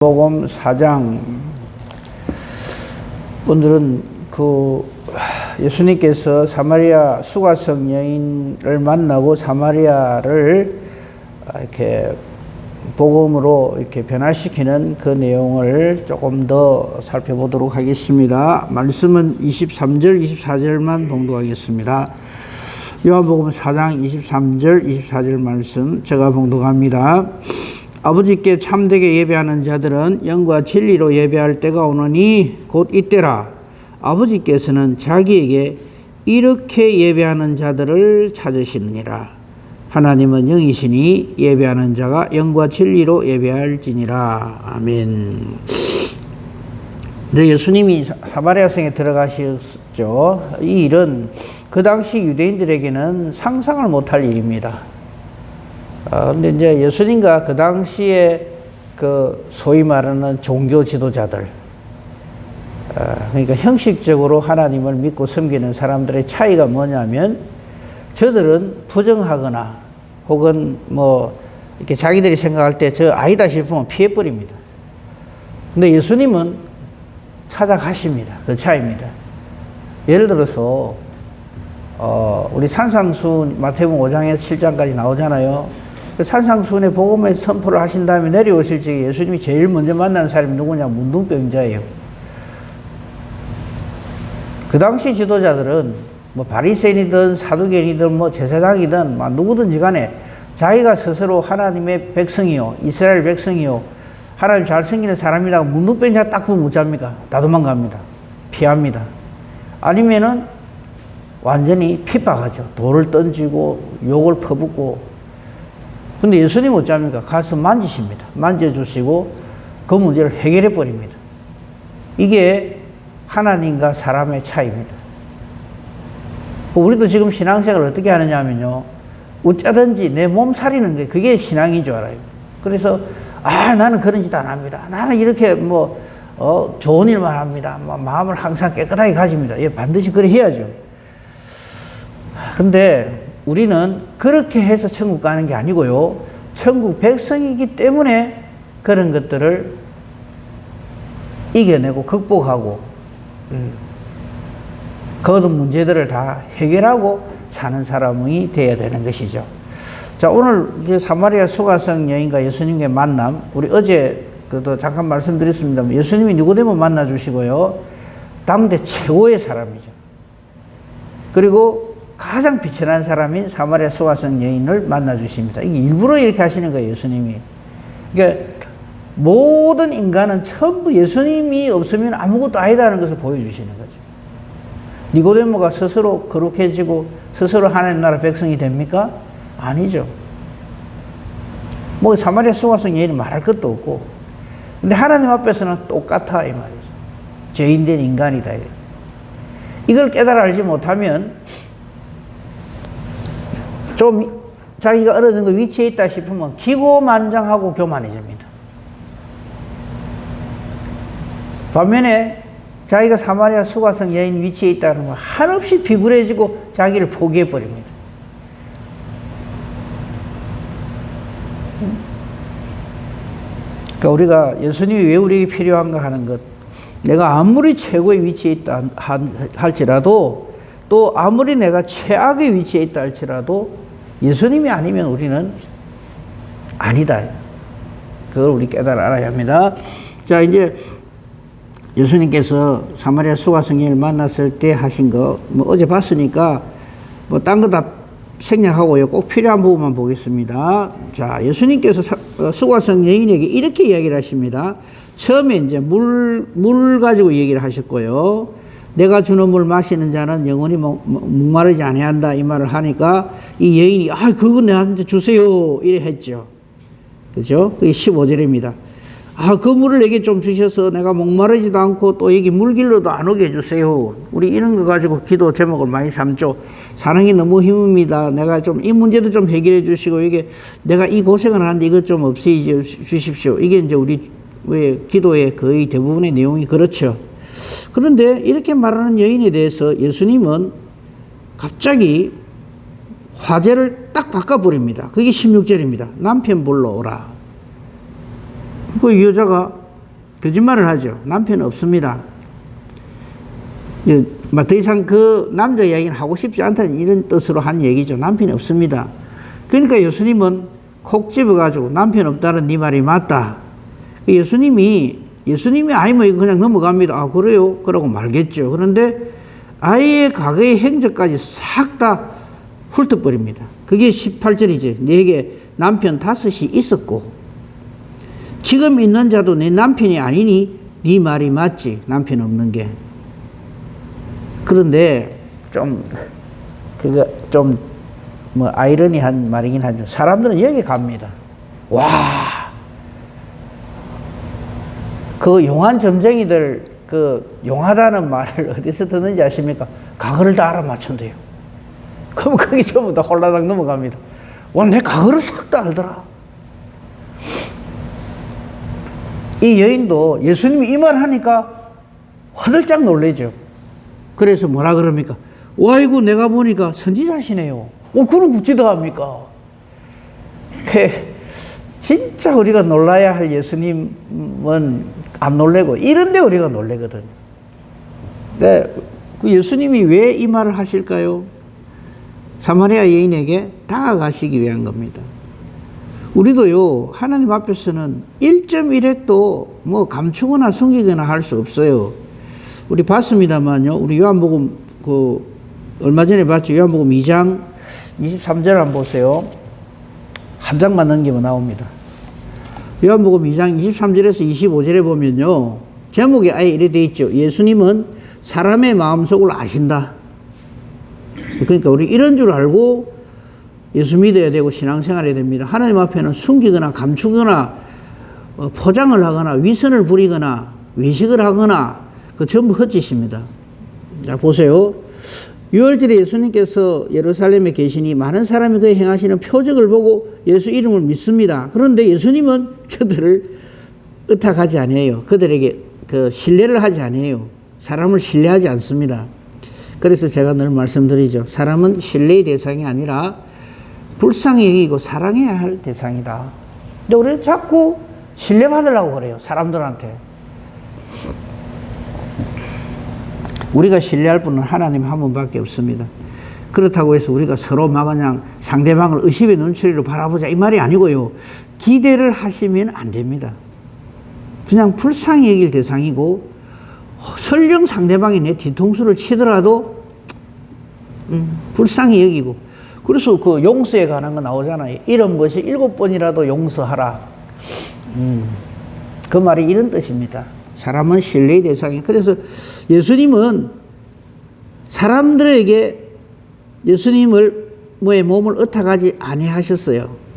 복음 4장. 오늘은 예수님께서 사마리아 수가성 여인을 만나고 사마리아를 이렇게 복음으로 이렇게 변화시키는 그 내용을 조금 더 살펴보도록 하겠습니다. 말씀은 23절, 24절만 봉독하겠습니다. 요한복음 4장 23절, 24절 말씀 제가 봉독합니다. 아버지께 참되게 예배하는 자들은 영과 진리로 예배할 때가 오느니 곧 이때라. 아버지께서는 자기에게 이렇게 예배하는 자들을 찾으시느니라. 하나님은 영이시니 예배하는 자가 영과 진리로 예배할지니라. 아멘. 네, 예수님이 사마리아 성에 들어가셨죠. 이 일은 그 당시 유대인들에게는 상상을 못할 일입니다. 근데 이제 예수님과 그 당시에 소위 말하는 종교 지도자들, 그러니까 형식적으로 하나님을 믿고 섬기는 사람들의 차이가 뭐냐면, 저들은 부정하거나 혹은 이렇게 자기들이 생각할 때 저 아니다 싶으면 피해버립니다. 근데 예수님은 찾아가십니다. 그 차이입니다. 예를 들어서, 우리 산상수 마태복음 5장에서 7장까지 나오잖아요. 산상수훈의 복음의 선포를 하신 다음에 내려오실 적에 예수님이 제일 먼저 만나는 사람이 누구냐? 문둥병자예요. 그 당시 지도자들은 바리새인이든 사두개인이든 제사장이든 누구든지 간에 자기가 스스로 하나님의 백성이요, 이스라엘 백성이요, 하나님 잘 섬기는 사람이라고 문둥병자 딱 보면 어쩝니까? 다 도망갑니다. 피합니다. 아니면은 완전히 핍박하죠. 돌을 던지고 욕을 퍼붓고. 근데 예수님은 어쩝니까? 가서 만지십니다. 만져주시고 그 문제를 해결해 버립니다. 이게 하나님과 사람의 차이입니다. 우리도 지금 신앙생활을 어떻게 하느냐면요, 어쩌든지 내 몸 사리는 게 그게 신앙인 줄 알아요. 그래서 나는 그런 짓 안 합니다. 나는 이렇게 좋은 일만 합니다. 마음을 항상 깨끗하게 가집니다. 예, 반드시 그래 해야죠. 근데 우리는 그렇게 해서 천국 가는 게 아니고요, 천국 백성이기 때문에 그런 것들을 이겨내고 극복하고 그 얻은 문제들을 다 해결하고 사는 사람이 되어야 되는 것이죠. 자, 오늘 사마리아 수가성 여인과 예수님의 만남, 우리 어제 그도 잠깐 말씀드렸습니다. 예수님이 니고데모 만나 주시고요, 당대 최고의 사람이죠. 그리고 가장 비천한 사람인 사마리아 수가성 여인을 만나 주십니다. 이게 일부러 이렇게 하시는 거예요, 예수님이. 그러니까 모든 인간은 전부 예수님이 없으면 아무것도 아니다는 것을 보여주시는 거죠. 니고데모가 스스로 거룩해지고 스스로 하나님 나라 백성이 됩니까? 아니죠. 사마리아 수가성 여인이 말할 것도 없고, 근데 하나님 앞에서는 똑같아 이 말이죠. 죄인된 인간이다. 이걸 깨달아 알지 못하면 좀 자기가 어느 정도 위치에 있다 싶으면 기고만장하고 교만해집니다. 반면에 자기가 사마리아 수가성 여인 위치에 있다 그러면 한없이 비굴해지고 자기를 포기해버립니다. 그러니까 우리가 예수님이 왜 우리에게 필요한가 하는 것, 내가 아무리 최고의 위치에 있다 할지라도, 또 아무리 내가 최악의 위치에 있다 할지라도 예수님이 아니면 우리는 아니다. 그걸 우리 깨달아 알아야 합니다. 자, 이제 예수님께서 사마리아 수가성 여인을 만났을 때 하신 거, 어제 봤으니까 딴 거 다 생략하고요, 꼭 필요한 부분만 보겠습니다. 자, 예수님께서 수가성 여인에게 이렇게 이야기를 하십니다. 처음에 이제 물 가지고 얘기를 하셨고요. 내가 주는 물 마시는 자는 영원히 목마르지 아니한다, 이 말을 하니까 이 여인이 그거 내한테 주세요 이래 했죠. 그죠? 그게 15절입니다. 그 물을 내게 좀 주셔서 내가 목마르지도 않고 또 여기 물길로도 안 오게 해주세요. 우리 이런 거 가지고 기도 제목을 많이 삼죠. 사는 게 너무 힘듭니다. 내가 좀 이 문제도 좀 해결해 주시고, 이게 내가 이 고생을 하는데 이것 좀 없애 주십시오. 이게 이제 우리 기도의 거의 대부분의 내용이 그렇죠. 그런데 이렇게 말하는 여인에 대해서 예수님은 갑자기 화제를 딱 바꿔버립니다. 그게 16절입니다. 남편 불러오라. 그 여자가 거짓말을 하죠. 남편 없습니다. 더 이상 그 남자 이야기는 하고 싶지 않다는 이런 뜻으로 한 얘기죠. 남편이 없습니다. 그러니까 예수님은 콕 집어가지고 남편 없다는 네 말이 맞다. 예수님이 아니 뭐 이거 그냥 넘어갑니다. 아 그래요? 그러고 말겠죠. 그런데 아예 과거의 행적까지 싹 다 훑어버립니다. 그게 18절이지. 네게 남편 5이 있었고 지금 있는 자도 내 남편이 아니니 네 말이 맞지. 남편 없는 게. 그런데 그거 아이러니한 말이긴 하죠. 사람들은 여기 갑니다. 와, 그 용한 점쟁이들 그 용하다는 말을 어디서 듣는지 아십니까? 과거를 다 알아맞춘대요. 그럼 거기 전부 다 홀라당 넘어갑니다. 와, 내 과거를 싹 다 알더라. 이 여인도 예수님이 이 말 하니까 화들짝 놀래죠. 그래서 뭐라 그럽니까? 와이고 내가 보니까 선지자시네요. 그럼 굳지도 합니까? 진짜 우리가 놀라야 할 예수님은 안 놀래고 이런데 우리가 놀래거든요. 네, 그 예수님이 왜 이 말을 하실까요? 사마리아 여인에게 다가가시기 위한 겁니다. 우리도요, 하나님 앞에서는 1.1핵도 뭐 감추거나 숨기거나 할 수 없어요. 우리 봤습니다만요, 우리 요한복음 얼마 전에 봤죠? 요한복음 2장 23절 한번 보세요. 한 장만 넘기면 나옵니다. 요한복음 2장 23절에서 25절에 보면요, 제목이 아예 이래 돼 있죠. 예수님은 사람의 마음속을 아신다. 그러니까 우리 이런 줄 알고 예수 믿어야 되고 신앙생활해야 됩니다. 하나님 앞에는 숨기거나 감추거나 포장을 하거나 위선을 부리거나 외식을 하거나 그 전부 헛짓입니다. 자, 보세요. 6월절에 예수님께서 예루살렘에 계시니 많은 사람이 그의 행하시는 표적을 보고 예수 이름을 믿습니다. 그런데 예수님은 저들을 의탁하지 않아요. 그들에게 신뢰를 하지 않아요. 사람을 신뢰하지 않습니다. 그래서 제가 늘 말씀드리죠. 사람은 신뢰의 대상이 아니라 불쌍히 여기고 사랑해야 할 대상이다. 근데 우리는 자꾸 신뢰받으려고 그래요. 사람들한테. 우리가 신뢰할 분은 하나님 한 분밖에 없습니다. 그렇다고 해서 우리가 서로 막 그냥 상대방을 의심의 눈초리로 바라보자 이 말이 아니고요. 기대를 하시면 안 됩니다. 그냥 불쌍히 여길 대상이고 설령 상대방이 내 뒤통수를 치더라도 불쌍히 여기고, 그래서 그 용서에 관한 거 나오잖아요. 이런 것이 7번이라도 용서하라. 그 말이 이런 뜻입니다. 사람은 신뢰의 대상이. 그래서 예수님은 사람들에게 예수님을 몸을 의탁하지 아니하셨어요.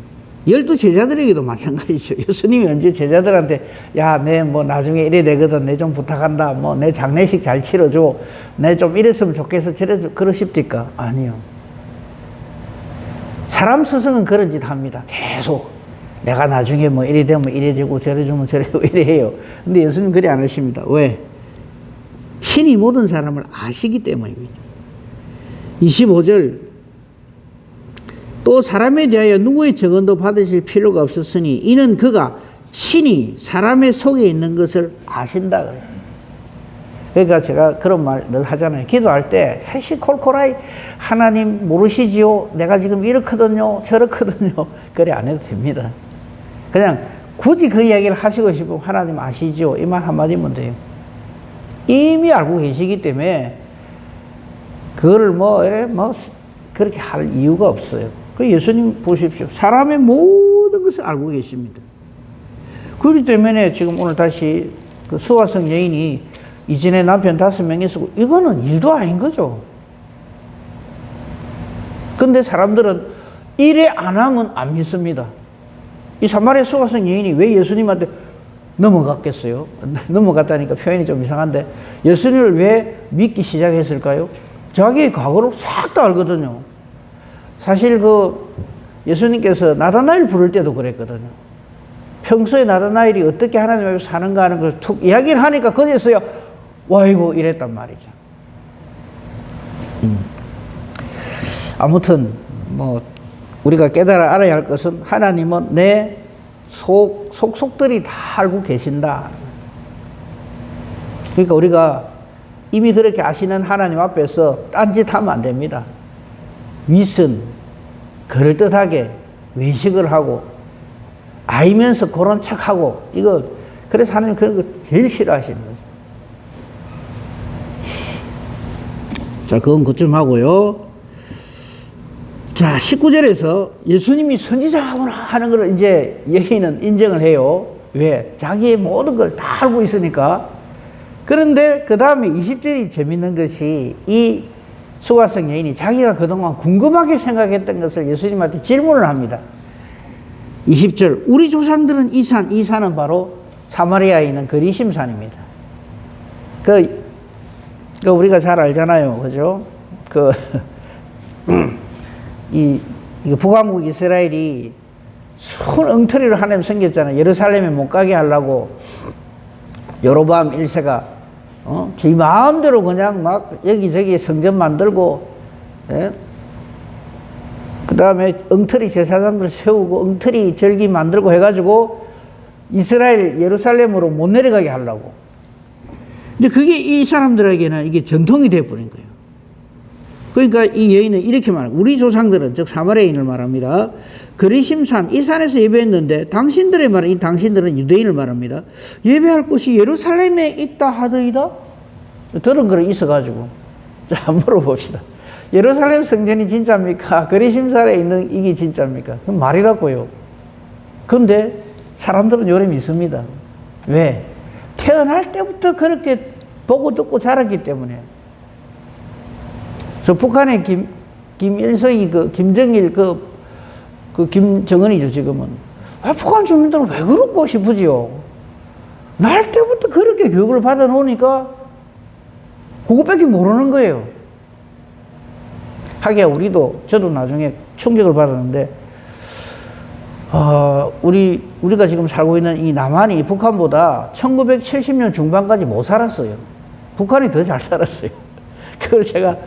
12 제자들에게도 마찬가지죠. 예수님이 언제 제자들한테 야, 내 나중에 이래 되거든. 내 좀 부탁한다. 내 장례식 잘 치러줘. 내 좀 이랬으면 좋겠어. 저래줘. 그러십니까? 아니요. 사람 스승은 그런 짓 합니다. 계속. 내가 나중에 이래 되면 이래 주고 저래 주면 저래 주고 이래 해요. 근데 예수님 그리 안 하십니다. 왜? 친히 모든 사람을 아시기 때문입니다. 25절. 또 사람에 대하여 누구의 증언도 받으실 필요가 없었으니 이는 그가 친히 사람의 속에 있는 것을 아신다 그래요. 그러니까 제가 그런 말 늘 하잖아요. 기도할 때 시시콜콜하이 하나님 모르시지요? 내가 지금 이렇거든요 저렇거든요. 그래 안 해도 됩니다. 그냥 굳이 그 이야기를 하시고 싶으면 하나님 아시죠? 이 말 한마디면 돼요. 이미 알고 계시기 때문에 그거를 그렇게 할 이유가 없어요. 그 예수님 보십시오. 사람의 모든 것을 알고 계십니다. 그렇기 때문에 지금 오늘 다시 그 수화성 여인이 이전에 남편 5명 있었고 이거는 일도 아닌 거죠. 근데 사람들은 이래 안 하면 안 믿습니다. 이 사마리아 수화성 여인이 왜 예수님한테 넘어갔겠어요? 넘어갔다니까 표현이 좀 이상한데 예수님을 왜 믿기 시작했을까요? 자기의 과거를 싹 다 알거든요. 사실 예수님께서 나다나엘 부를 때도 그랬거든요. 평소에 나다나엘이 어떻게 하나님 앞에 사는가 하는 걸 툭 이야기를 하니까 거기서야 와이고 이랬단 말이죠. 아무튼 우리가 깨달아 알아야 할 것은 하나님은 내 속속들이 다 알고 계신다. 그러니까 우리가 이미 그렇게 아시는 하나님 앞에서 딴짓하면 안 됩니다. 윗은 그럴듯하게 외식을 하고 알면서 그런 척하고 이거 그래서 하나님 그런 거 제일 싫어하시는 거죠. 자, 그건 그쯤 하고요. 자, 19절에서 예수님이 선지자구나 하는 걸 이제 여인은 인정을 해요. 왜? 자기의 모든 걸 다 알고 있으니까. 그런데 그 다음에 20절이 재밌는 것이 이 수가성 여인이 자기가 그동안 궁금하게 생각했던 것을 예수님한테 질문을 합니다. 20절, 우리 조상들은 이 산은 바로 사마리아에 있는 그리심산입니다. 우리가 잘 알잖아요. 그죠? 이 북왕국 이스라엘이 순 엉터리로 하나님 섬겼잖아요. 예루살렘에 못 가게 하려고 여로보암 1세가 지 마음대로 그냥 막 여기저기 성전 만들고, 예? 그 다음에 엉터리 제사장들 세우고 엉터리 절기 만들고 해가지고 이스라엘 예루살렘으로 못 내려가게 하려고. 근데 그게 이 사람들에게는 이게 전통이 되어버린 거예요. 그러니까 이 여인은 이렇게 말합니다. 우리 조상들은, 즉 사마리아인을 말합니다. 그리심산, 이 산에서 예배했는데 당신들의 말은, 이 당신들은 유대인을 말합니다. 예배할 곳이 예루살렘에 있다 하더이다? 들은 글이 있어가지고. 자, 물어봅시다. 예루살렘 성전이 진짜입니까? 그리심산에 있는 이게 진짜입니까? 그건 말이라고요. 그런데 사람들은 요래 믿습니다. 왜? 태어날 때부터 그렇게 보고 듣고 자랐기 때문에. 저 북한의 김일성이 김정일 김정은이죠, 지금은. 북한 주민들은 왜 그렇고 싶으지요? 날 때부터 그렇게 교육을 받아 놓으니까 그것밖에 모르는 거예요. 하기야 저도 나중에 충격을 받았는데, 우리가 지금 살고 있는 이 남한이 북한보다 1970년 중반까지 못 살았어요. 북한이 더 잘 살았어요. 그걸 제가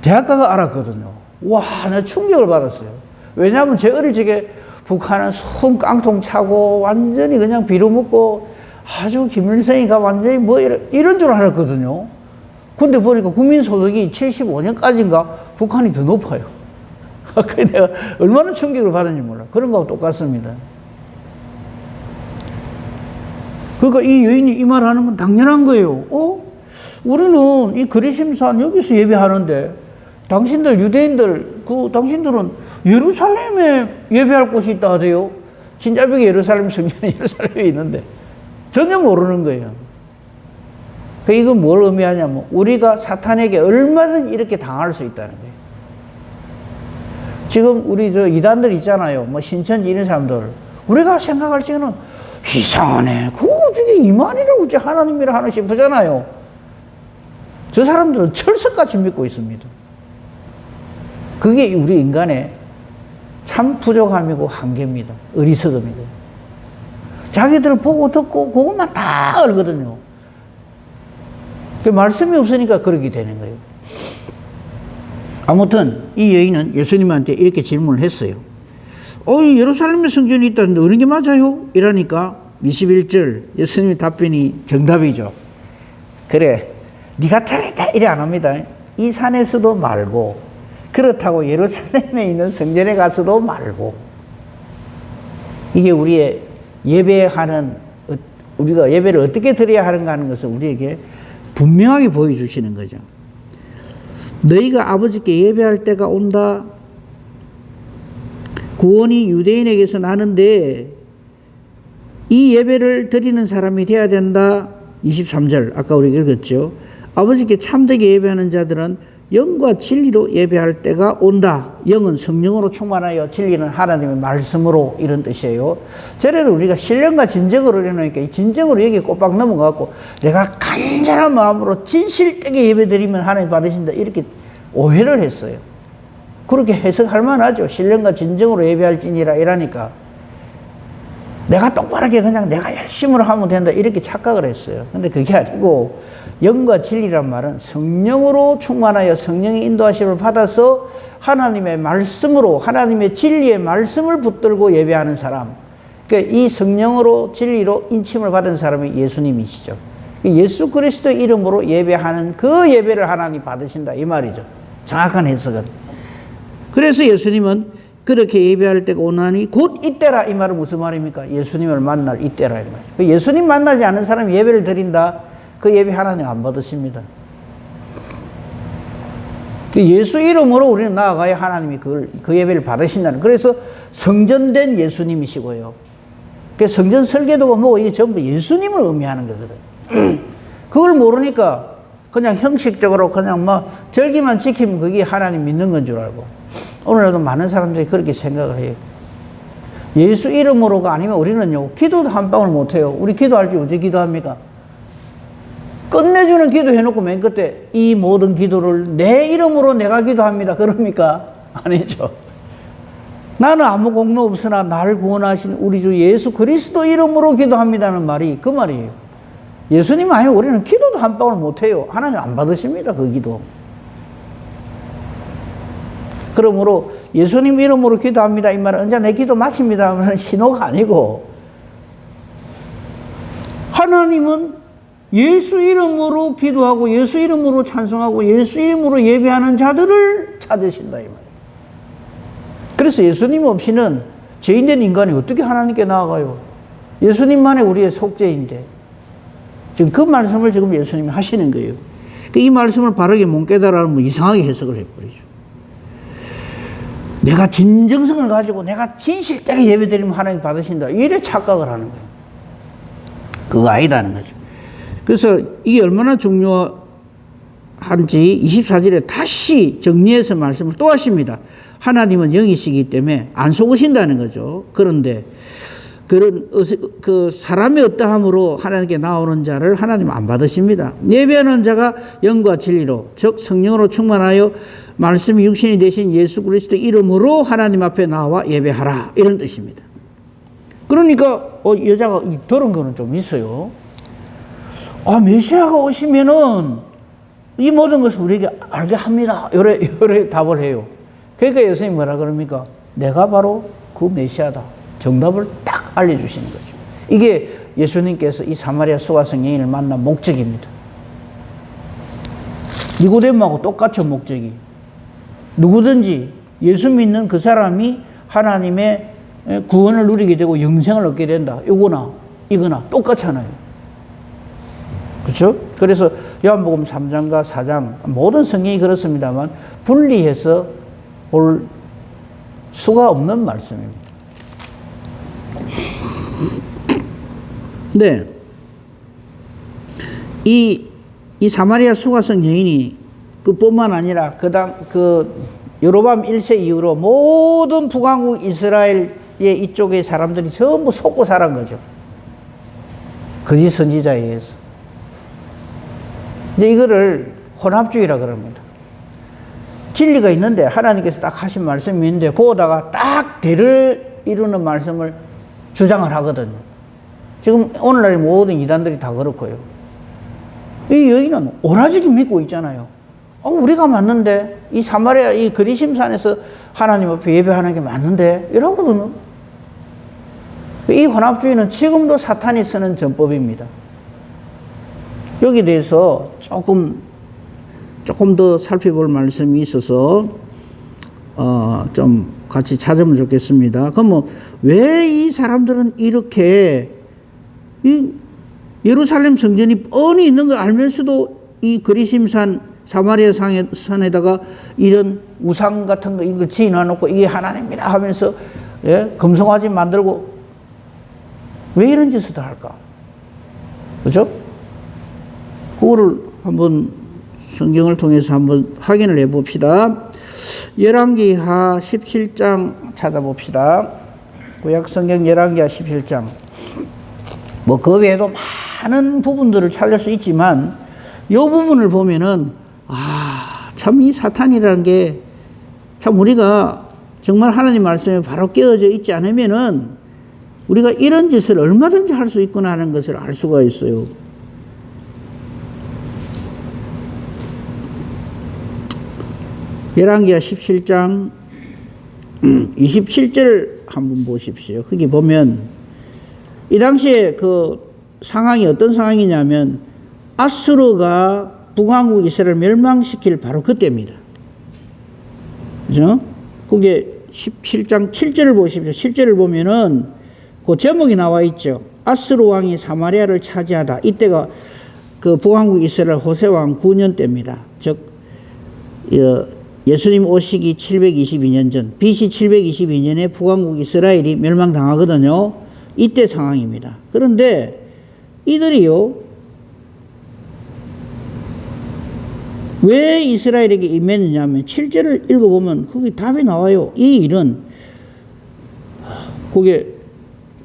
대학 가서 알았거든요. 와, 나 충격을 받았어요. 왜냐하면 제 어릴 적에 북한은 순 깡통 차고 완전히 그냥 비루먹고 아주 김일성이가 완전히 뭐 이런 줄 알았거든요. 근데 보니까 국민소득이 75년까지인가 북한이 더 높아요. 그 내가 얼마나 충격을 받았는지 몰라. 그런 거하고 똑같습니다. 그러니까 이 여인이 이 말 하는 건 당연한 거예요. 우리는 이 그리심산 여기서 예배하는데 당신들 유대인들 당신들은 예루살렘에 예배할 곳이 있다 하대요. 진짜벽에 예루살렘 성전이 예루살렘에 있는데 전혀 모르는 거예요. 이건 뭘 의미하냐면 우리가 사탄에게 얼마든지 이렇게 당할 수 있다는 거예요. 지금 우리 이단들 있잖아요. 뭐 신천지 이런 사람들. 우리가 생각할 적에는 이상하네. 그거 어떻게 이만이라고 어째 하나님이라 하나 싶으잖아요. 저 사람들은 철석같이 믿고 있습니다. 그게 우리 인간의 참 부족함이고 한계입니다. 어리석음이고. 자기들 보고 듣고 그것만 다 알거든요. 그 말씀이 없으니까 그렇게 되는 거예요. 아무튼 이 여인은 예수님한테 이렇게 질문을 했어요. 예루살렘에 성전이 있다는데 어느 게 맞아요? 이러니까 21절 예수님의 답변이 정답이죠. 그래, 네가 틀리다 이래 안 합니다. 이 산에서도 말고 그렇다고 예루살렘에 있는 성전에 가서도 말고. 이게 우리의 예배하는, 우리가 예배를 어떻게 드려야 하는가 하는 것을 우리에게 분명하게 보여주시는 거죠. 너희가 아버지께 예배할 때가 온다. 구원이 유대인에게서 나는데 이 예배를 드리는 사람이 되어야 된다. 23절 아까 우리가 읽었죠. 아버지께 참되게 예배하는 자들은 영과 진리로 예배할 때가 온다. 영은 성령으로 충만하여 진리는 하나님의 말씀으로, 이런 뜻이에요. 저래를 우리가 신령과 진정으로 해놓으니까 이 진정으로 여기 꼬박 넘어가고 내가 간절한 마음으로 진실되게 예배드리면 하나님 받으신다, 이렇게 오해를 했어요. 그렇게 해석할 만하죠. 신령과 진정으로 예배할지니라 이라니까 내가 똑바르게 그냥 내가 열심으로 하면 된다 이렇게 착각을 했어요. 근데 그게 아니고 영과 진리란 말은 성령으로 충만하여 성령의 인도하심을 받아서 하나님의 말씀으로, 하나님의 진리의 말씀을 붙들고 예배하는 사람, 그러니까 이 성령으로 진리로 인침을 받은 사람이 예수님이시죠. 예수 그리스도 이름으로 예배하는 그 예배를 하나님 받으신다 이 말이죠. 정확한 해석은. 그래서 예수님은 그렇게 예배할 때가 오나니 곧 이때라 이 말은 무슨 말입니까? 예수님을 만날 이때라 이 말이죠. 예수님 만나지 않은 사람이 예배를 드린다. 그 예배 하나님 안 받으십니다. 예수 이름으로 우리는 나아가야 하나님이 그 예배를 받으신다는. 그래서 성전된 예수님이시고요. 성전 설계도가 뭐 이게 전부 예수님을 의미하는 거거든. 그걸 모르니까 그냥 형식적으로 그냥 뭐 절기만 지키면 그게 하나님 믿는 건 줄 알고 오늘날도 많은 사람들이 그렇게 생각을 해요. 예수 이름으로가 아니면 우리는요 기도도 한 방울 못 해요. 우리 기도할 때 어떻게 기도합니까? 끝내주는 기도 해놓고 맨 끝에 이 모든 기도를 내 이름으로 내가 기도합니다. 그럽니까? 아니죠. 나는 아무 공로 없으나 나를 구원하신 우리 주 예수 그리스도 이름으로 기도합니다는 말이 그 말이에요. 예수님 아니면 우리는 기도도 한 방울 못해요. 하나님 안 받으십니다. 그 기도. 그러므로 예수님 이름으로 기도합니다. 이 말은 언제 내 기도 마칩니다 하면 신호가 아니고 하나님은 예수 이름으로 기도하고 예수 이름으로 찬송하고 예수 이름으로 예배하는 자들을 찾으신다 이 말이에요. 그래서 예수님 없이는 죄인된 인간이 어떻게 하나님께 나아가요? 예수님만이 우리의 속죄인데 지금 그 말씀을 지금 예수님이 하시는 거예요. 이 말씀을 바르게 못 깨달으면 이상하게 해석을 해버리죠. 내가 진정성을 가지고 내가 진실되게 예배드리면 하나님 받으신다. 이래 착각을 하는 거예요. 그거 아니다는 거죠. 그래서 이게 얼마나 중요한지 24절에 다시 정리해서 말씀을 또 하십니다. 하나님은 영이시기 때문에 안 속으신다는 거죠. 그런데 그 사람의 어떠함으로 하나님께 나오는 자를 하나님 안 받으십니다. 예배하는 자가 영과 진리로 즉 성령으로 충만하여 말씀이 육신이 되신 예수 그리스도 이름으로 하나님 앞에 나와 예배하라 이런 뜻입니다. 그러니까 여자가 들은 거는 좀 있어요. 메시아가 오시면은 이 모든 것을 우리에게 알게 합니다. 요래 답을 해요. 그러니까 예수님이 뭐라 그럽니까? 내가 바로 그 메시아다. 정답을 딱 알려주시는 거죠. 이게 예수님께서 이 사마리아 수가성 여인을 만난 목적입니다. 니고데모하고 똑같죠, 목적이. 누구든지 예수 믿는 그 사람이 하나님의 구원을 누리게 되고 영생을 얻게 된다. 이거나 똑같잖아요. 그렇죠? 그래서 요한복음 3장과 4장 모든 성경이 그렇습니다만 분리해서 볼 수가 없는 말씀입니다. 네. 이 사마리아 수가성 여인이 그뿐만 아니라 여로밤 1세 이후로 모든 북왕국 이스라엘의 이쪽의 사람들이 전부 속고 살은 거죠. 거짓 선지자에 의해서. 이제 이거를 혼합주의라 그럽니다. 진리가 있는데 하나님께서 딱 하신 말씀이 있는데 거기다가 딱 대를 이루는 말씀을 주장을 하거든요. 지금 오늘날 모든 이단들이 다 그렇고요. 이 여인은 오라지게 믿고 있잖아요. 우리가 맞는데 이 사마리아 이 그리심산에서 하나님 앞에 예배하는 게 맞는데 이러거든요. 이 혼합주의는 지금도 사탄이 쓰는 전법입니다. 여기에 대해서 조금 더 살펴볼 말씀이 있어서 좀 같이 찾으면 좋겠습니다. 그럼 왜 이 사람들은 이렇게 이 예루살렘 성전이 뻔히 있는 걸 알면서도 이 그리심산 사마리아 산에다가 이런 우상 같은 거 이걸 지어놓고 이게 하나님이라 하면서 금송아지 만들고 왜 이런 짓을 할까? 그죠? 그거를 한번 성경을 통해서 한번 확인을 해 봅시다. 열왕기하 17장 찾아봅시다. 구약 성경 열왕기하 17장. 그 외에도 많은 부분들을 찾을 수 있지만 이 부분을 보면은 참 이 사탄이라는 게 참 우리가 정말 하나님 말씀에 바로 깨어져 있지 않으면은 우리가 이런 짓을 얼마든지 할 수 있구나 하는 것을 알 수가 있어요. 열왕기하 17장 27절 한번 보십시오. 거기 보면 이 당시에 그 상황이 어떤 상황이냐면 아수르가 북왕국 이스라엘을 멸망시킬 바로 그때입니다. 그죠? 그게 17장 7절을 보십시오. 7절을 보면은 그 제목이 나와 있죠. 아수르 왕이 사마리아를 차지하다. 이때가 그 북왕국 이스라엘 호세 왕 9년 때입니다. 즉 예수님 오시기 722년 전, BC 722년에 북왕국 이스라엘이 멸망당하거든요. 이때 상황입니다. 그런데 이들이요, 왜 이스라엘에게 임했느냐면 7절을 읽어보면 거기 답이 나와요. 이 일은 그게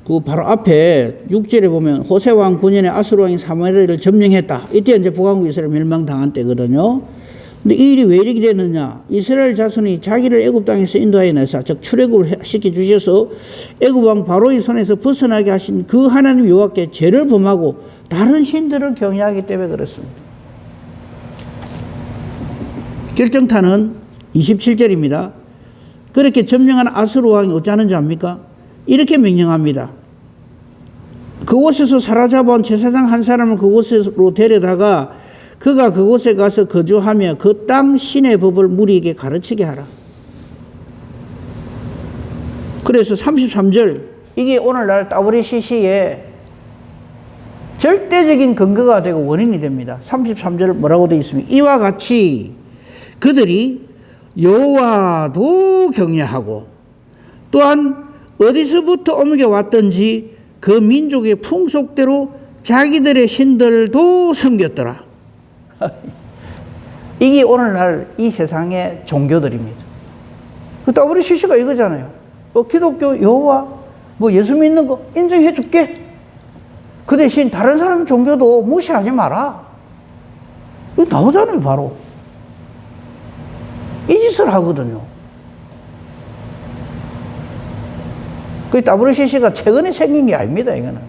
그 바로 앞에 6절에 보면 호세왕 9년에 아수르 왕이 사마리아를 점령했다. 이때 이제 북왕국 이스라엘 멸망당한 때거든요. 근데 이 일이 왜 이렇게 됐느냐? 이스라엘 자손이 자기를 애굽 땅에서 인도하여 내사, 즉 출애굽을 시켜 주셔서 애굽 왕 바로의 손에서 벗어나게 하신 그 하나님 여호와께 죄를 범하고 다른 신들을 경외하기 때문에 그렇습니다. 결정타는 27절입니다. 그렇게 점령한 아수르 왕이 어찌하는지 압니까? 이렇게 명령합니다. 그곳에서 사로잡아온 제사장 한 사람을 그곳으로 데려다가 그가 그곳에 가서 거주하며 그 땅 신의 법을 무리에게 가르치게 하라. 그래서 33절, 이게 오늘날 WCC의 절대적인 근거가 되고 원인이 됩니다. 33절 뭐라고 되어 있습니까? 이와 같이 그들이 여호와도 경외하고 또한 어디서부터 옮겨왔던지 그 민족의 풍속대로 자기들의 신들도 섬겼더라. 이게 오늘날 이 세상의 종교들입니다. 그 WCC가 이거잖아요. 기독교 여호와 뭐 예수 믿는 거 인정해 줄게. 그 대신 다른 사람 종교도 무시하지 마라. 이거 나오잖아요, 바로. 이 짓을 하거든요. 그 WCC가 최근에 생긴 게 아닙니다, 이거는.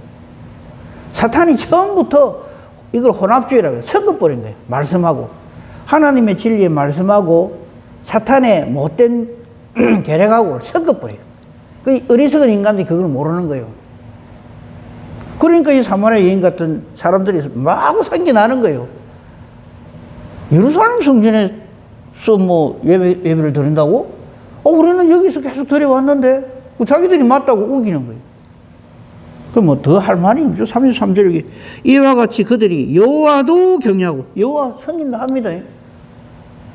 사탄이 처음부터 이걸 혼합주의라고 해요. 섞어버린 거예요. 말씀하고. 하나님의 진리의 말씀하고 사탄의 못된 계략하고 섞어버려요. 그 어리석은 인간들이 그걸 모르는 거예요. 그러니까 이 사마리아 여인 같은 사람들이 마구 생겨나는 거예요. 예루살렘 성전에서 뭐 예배를 드린다고? 우리는 여기서 계속 드려왔는데 자기들이 맞다고 우기는 거예요. 그럼 뭐 더 할 말이 없죠. 33절 이와 같이 그들이 여호와도 경외하고 여호와 섬긴다 합니다.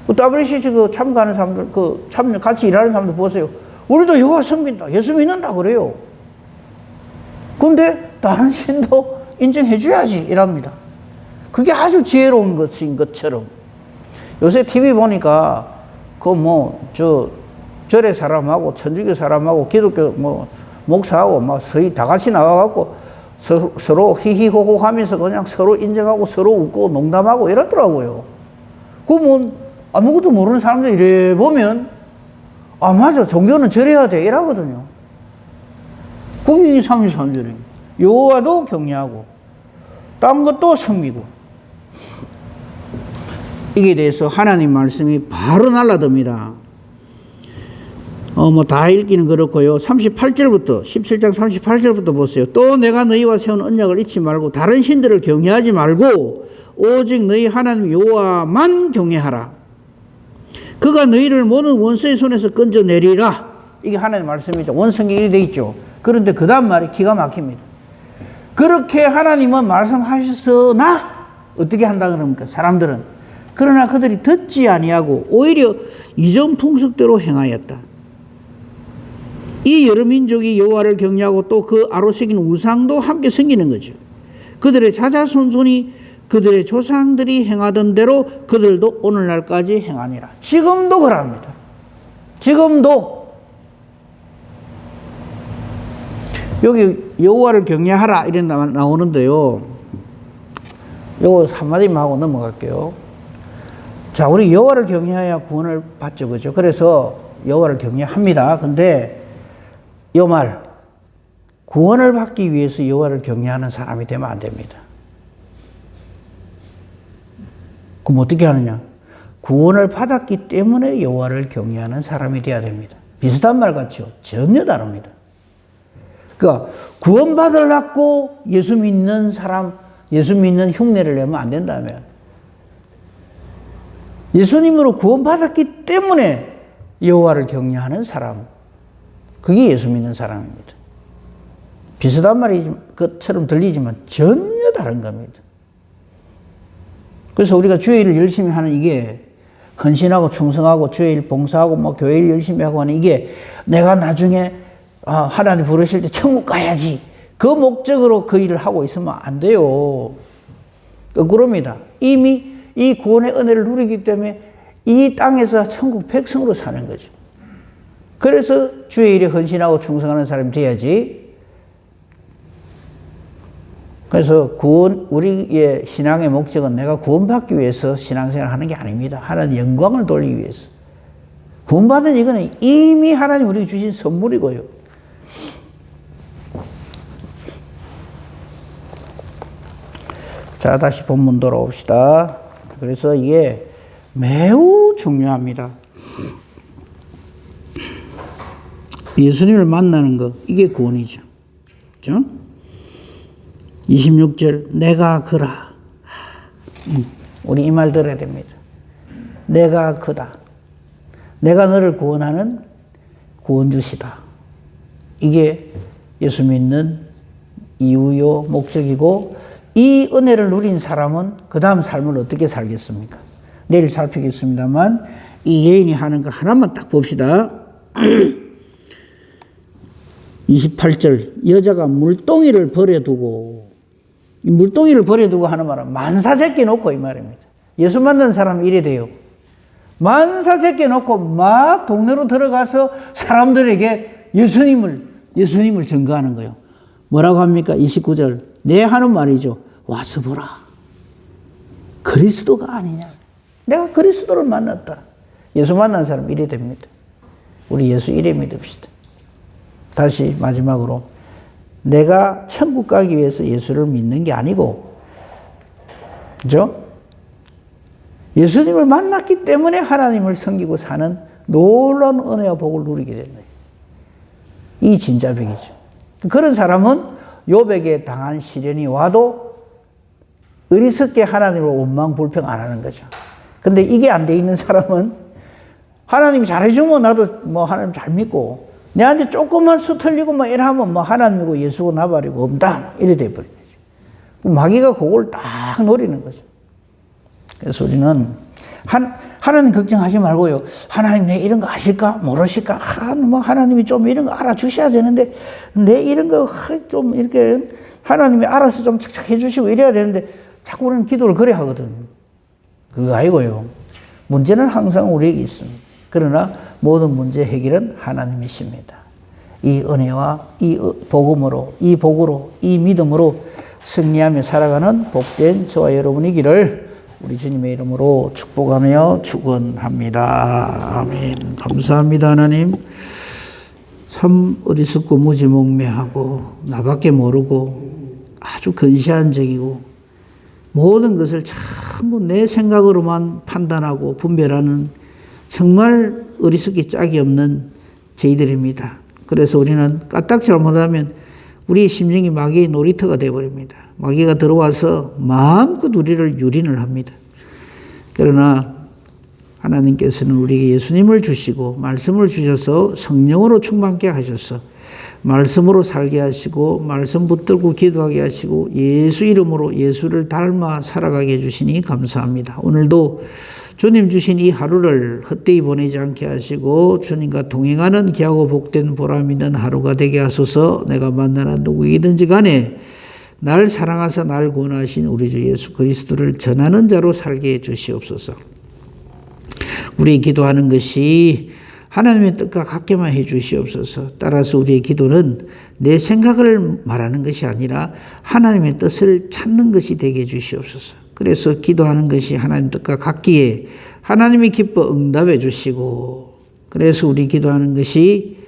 WCC 그 참가하는 사람들, 같이 일하는 사람들 보세요. 우리도 여호와 섬긴다, 예수 믿는다 그래요. 근데 다른 신도 인정해줘야지 이랍니다. 그게 아주 지혜로운 것인 것처럼. 요새 TV 보니까 절의 사람하고 천주교 사람하고 기독교 목사하고 막 서희 다 같이 나와갖고 서로 히히호호 하면서 그냥 서로 인정하고 서로 웃고 농담하고 이러더라고요. 아무것도 모르는 사람들이 이래 보면 맞아, 종교는 저래야 돼 이러거든요. 그게 33절입니다. 여호와도 경외하고 딴 것도 섬기고. 이게 대해서 하나님 말씀이 바로 날라듭니다. 다 읽기는 그렇고요. 38절부터, 17장 38절부터 보세요. 또 내가 너희와 세운 언약을 잊지 말고 다른 신들을 경외하지 말고 오직 너희 하나님 여호와만 경외하라. 그가 너희를 모든 원수의 손에서 건져내리라. 이게 하나님 말씀이죠. 원성경이 되어 있죠. 그런데 그 다음 말이 기가 막힙니다. 그렇게 하나님은 말씀하셨으나 어떻게 한다 그럽니까? 사람들은. 그러나 그들이 듣지 아니하고 오히려 이전 풍습대로 행하였다. 이 여러 민족이 여호와를 경외하고 또 그 아로새긴 우상도 함께 섬기는 거죠. 그들의 자자손손이 그들의 조상들이 행하던 대로 그들도 오늘날까지 행하니라. 지금도 그럽니다. 지금도. 여기 여호와를 경외하라 이런 말 나오는데요. 요거 한마디만 하고 넘어갈게요. 자, 우리 여호와를 경외해야 구원을 받죠, 그죠? 그래서 여호와를 경외합니다. 근데 이 말, 구원을 받기 위해서 여호와를 경외하는 사람이 되면 안 됩니다. 그럼 어떻게 하느냐? 구원을 받았기 때문에 여호와를 경외하는 사람이 되어야 됩니다. 비슷한 말 같죠? 전혀 다릅니다. 그러니까 구원받으려고 예수 믿는 사람, 예수 믿는 흉내를 내면 안 된다며. 예수님으로 구원받았기 때문에 여호와를 경외하는 사람, 그게 예수 믿는 사람입니다. 비슷한 말이 것처럼 들리지만 전혀 다른 겁니다. 그래서 우리가 주의 일을 열심히 하는 이게 헌신하고 충성하고 주의 일 봉사하고 뭐 교회 일 열심히 하고 하는 이게 내가 나중에 하나님 부르실 때 천국 가야지 그 목적으로 그 일을 하고 있으면 안 돼요. 거꾸로입니다. 이미 이 구원의 은혜를 누리기 때문에 이 땅에서 천국 백성으로 사는 거죠. 그래서 주의 일에 헌신하고 충성하는 사람이 돼야지. 그래서 우리의 신앙의 목적은 내가 구원받기 위해서 신앙생활을 하는 게 아닙니다. 하나님 영광을 돌리기 위해서. 구원받는 이거는 이미 하나님 우리에게 주신 선물이고요. 자, 다시 본문 돌아옵시다. 그래서 이게 매우 중요합니다. 예수님을 만나는 것, 이게 구원이죠. 그죠? 26절, 내가 그라. 우리 이 말 들어야 됩니다. 내가 그다. 내가 너를 구원하는 구원주시다. 이게 예수 믿는 이유요, 목적이고, 이 은혜를 누린 사람은 그 다음 삶을 어떻게 살겠습니까? 내일 살피겠습니다만, 이 예인이 하는 거 하나만 딱 봅시다. 28절, 여자가 물동이를 버려두고, 이 물동이를 버려두고 하는 말은 만사 제껴놓고 이 말입니다. 예수 만난 사람은 이래 돼요. 만사 제껴놓고 막 동네로 들어가서 사람들에게 예수님을 증거하는 거예요. 뭐라고 합니까? 29절, 내 하는 말이죠. 와서 보라. 그리스도가 아니냐. 내가 그리스도를 만났다. 예수 만난 사람 이래 됩니다. 우리 예수 이래 믿읍시다. 다시 마지막으로, 내가 천국 가기 위해서 예수를 믿는 게 아니고, 그죠? 예수님을 만났기 때문에 하나님을 섬기고 사는 놀라운 은혜와 복을 누리게 되는 거예요. 이 진짜백이죠. 그런 사람은 욥에게 당한 시련이 와도 어리석게 하나님을 원망 불평 안 하는 거죠. 근데 이게 안 돼 있는 사람은 하나님이 잘해주면 나도 뭐 하나님 잘 믿고, 내한테 조금만 수틀리고 뭐 이러면 뭐 하나님이고 예수고 나발이고 없다 이래 돼버린 거죠. 마귀가 그걸 딱 노리는 거죠. 그래서 우리는 하나님 걱정하지 말고요. 하나님 내 이런 거 아실까? 모르실까? 뭐 하나님이 좀 이런 거 알아주셔야 되는데 내 이런 거 좀 이렇게 하나님이 알아서 좀 착착 해주시고 이래야 되는데 자꾸 우리는 기도를 그래 하거든. 그거 아니고요. 문제는 항상 우리에게 있습니다. 그러나 모든 문제 해결은 하나님이십니다. 이 은혜와 이 복음으로, 이 복으로, 이 믿음으로 승리하며 살아가는 복된 저와 여러분이기를 우리 주님의 이름으로 축복하며 축원합니다. 아멘. 감사합니다, 하나님. 참 어리석고 무지몽매하고 나밖에 모르고 아주 근시안적이고 모든 것을 전부 내 생각으로만 판단하고 분별하는 정말 어리석기 짝이 없는 저희들입니다. 그래서 우리는 까딱 잘못하면 우리의 심령이 마귀의 놀이터가 되어버립니다. 마귀가 들어와서 마음껏 우리를 유린을 합니다. 그러나 하나님께서는 우리에게 예수님을 주시고 말씀을 주셔서 성령으로 충만케 하셔서 말씀으로 살게 하시고 말씀 붙들고 기도하게 하시고 예수 이름으로 예수를 닮아 살아가게 해주시니 감사합니다. 오늘도 주님 주신 이 하루를 헛되이 보내지 않게 하시고 주님과 동행하는 귀하고 복된 보람 있는 하루가 되게 하소서. 내가 만나는 누구이든지 간에 날 사랑하사 날 구원하신 우리 주 예수 그리스도를 전하는 자로 살게 해 주시옵소서. 우리 기도하는 것이 하나님의 뜻과 같게만 해 주시옵소서. 따라서 우리의 기도는 내 생각을 말하는 것이 아니라 하나님의 뜻을 찾는 것이 되게 해 주시옵소서. 그래서 기도하는 것이 하나님 뜻과 같기에 하나님이 기뻐 응답해 주시고, 그래서 우리 기도하는 것이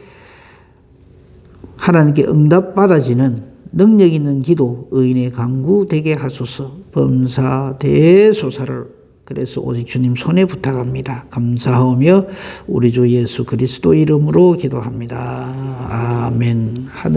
하나님께 응답받아지는 능력 있는 기도, 의인의 강구 되게 하소서. 범사 대소사를 그래서 오직 주님 손에 부탁합니다. 감사하며 우리 주 예수 그리스도 이름으로 기도합니다. 아멘. 하늘